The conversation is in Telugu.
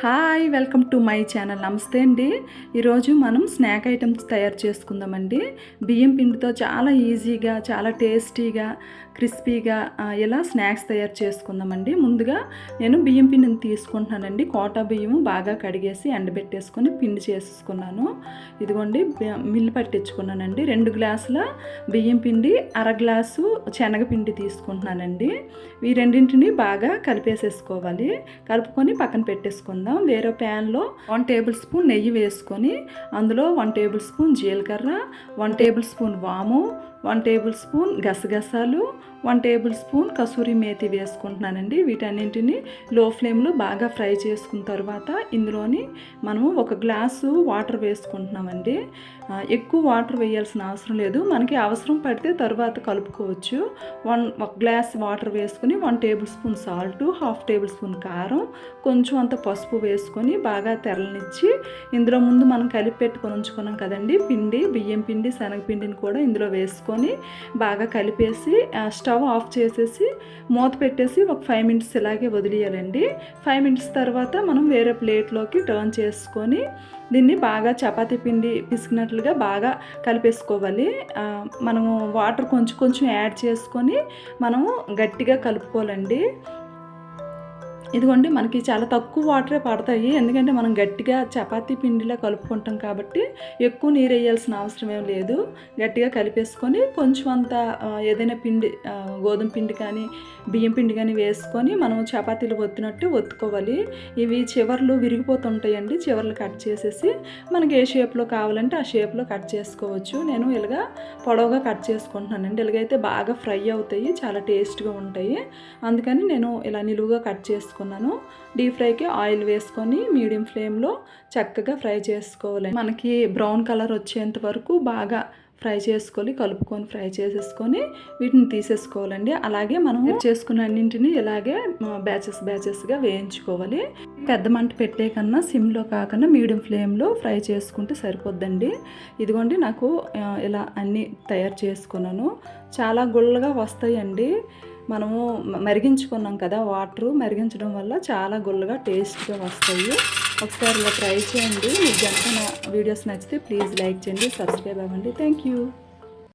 Hi welcome to my channel. నమస్తే అండి. ఈరోజు మనం స్నాక్ ఐటమ్స్ తయారు చేసుకుందామండి. బియ్యం పిండితో చాలా ఈజీగా, చాలా టేస్టీగా, క్రిస్పీగా ఇలా స్నాక్స్ తయారు చేసుకుందామండి. ముందుగా నేను బియ్యం పిండిని తీసుకుంటున్నానండి. కోటా బియ్యము బాగా కడిగేసి ఎండబెట్టేసుకొని పిండి చేసేసుకున్నాను. ఇదిగోండి మిల్లు పట్టించుకున్నానండి. 2 గ్లాసుల బియ్యం పిండి, అర గ్లాసు శనగపిండి తీసుకుంటున్నానండి. ఈ రెండింటిని బాగా కలిపేసేసుకోవాలి. కలుపుకొని పక్కన పెట్టేసుకుందాం. వేరే ప్యాన్లో 1 టేబుల్ స్పూన్ నెయ్యి వేసుకొని అందులో 1 టేబుల్ స్పూన్ జీలకర్ర, 1 టేబుల్ స్పూన్ వాము, 1 టేబుల్ స్పూన్ గసగసాలు, 1 టేబుల్ స్పూన్ కసూరి మేతి వేసుకుంటున్నానండి. వీటన్నింటిని లో ఫ్లేమ్లో బాగా ఫ్రై చేసుకున్న తర్వాత ఇందులోని మనము 1 గ్లాసు వాటర్ వేసుకుంటున్నామండి. ఎక్కువ వాటర్ వేయాల్సిన అవసరం లేదు. మనకి అవసరం పడితే తర్వాత కలుపుకోవచ్చు. 1 గ్లాస్ వాటర్ వేసుకొని 1 table spoon salt, 1/2 table spoon కారం, కొంచెం అంత పసుపు వేసుకొని బాగా తెరలనిచ్చి ఇందులో ముందు మనం కలిపి పెట్టుకొని ఉంచుకున్నాం కదండి పిండి, బియ్యం పిండి, శనగపిండిని కూడా ఇందులో వేసుకొని బాగా కలిపేసి స్టవ్ ఆఫ్ చేసేసి మూత పెట్టేసి ఒక 5 మినిట్స్ ఇలాగే వదిలేయాలండి. 5 మినిట్స్ తర్వాత మనం వేరే ప్లేట్లోకి టర్న్ చేసుకొని దీన్ని బాగా చపాతీ పిండి పిసికినట్లుగా బాగా కలిపేసుకోవాలి. మనము వాటర్ కొంచెం కొంచెం యాడ్ చేసుకొని మనము గట్టిగా కలుపుకోవాలండి. ఇదిగోండి మనకి చాలా తక్కువ వాటరే పడతాయి. ఎందుకంటే మనం గట్టిగా చపాతీ పిండిలా కలుపుకుంటాం కాబట్టి ఎక్కువ నీరు వేయాల్సిన అవసరం ఏం లేదు. గట్టిగా కలిపేసుకొని కొంచెం అంత ఏదైనా పిండి, గోధుమ పిండి కానీ బియ్యం పిండి కానీ వేసుకొని మనం చపాతీలు ఒత్తినట్టు ఒత్తుకోవాలి. ఇవి చివర్లు విరిగిపోతుంటాయండి. చివర్లు కట్ చేసేసి మనకి ఏ షేప్లో కావాలంటే ఆ షేప్లో కట్ చేసుకోవచ్చు. నేను ఇలాగా పొడవుగా కట్ చేసుకుంటున్నానండి. ఇలాగైతే బాగా ఫ్రై అవుతాయి, చాలా టేస్ట్గా ఉంటాయి. అందుకని నేను ఇలా నిలువుగా కట్ చేసుకున్నాను. డీప్ ఫ్రైకి ఆయిల్ వేసుకొని మీడియం ఫ్లేమ్లో చక్కగా ఫ్రై చేసుకోవాలి. మనకి బ్రౌన్ కలర్ వచ్చేంత వరకు బాగా ఫ్రై చేసుకొని కలుపుకొని ఫ్రై చేసేసుకొని వీటిని తీసేసుకోవాలండి. అలాగే మనం చేసుకున్న అన్నింటినీ ఇలాగే బ్యాచెస్గా వేయించుకోవాలి. పెద్ద మంట పెట్టే కన్నా సిమ్లో కాకుండా మీడియం ఫ్లేమ్లో ఫ్రై చేసుకుంటే సరిపోద్దండి. ఇదిగోండి నాకు ఇలా అన్నీ తయారు చేసుకున్నాను. చాలా గుల్లగా వస్తాయండి. మనము మరిగించుకున్నాం కదా, వాటర్ మరిగించడం వల్ల చాలా గుల్లగా టేస్ట్గా వస్తాయి. ఒకసారి ఇలా ట్రై చేయండి. మీకు కనుక నా వీడియోస్ నచ్చితే ప్లీజ్ లైక్ చేయండి, సబ్స్క్రైబ్ అవ్వండి. Thank you.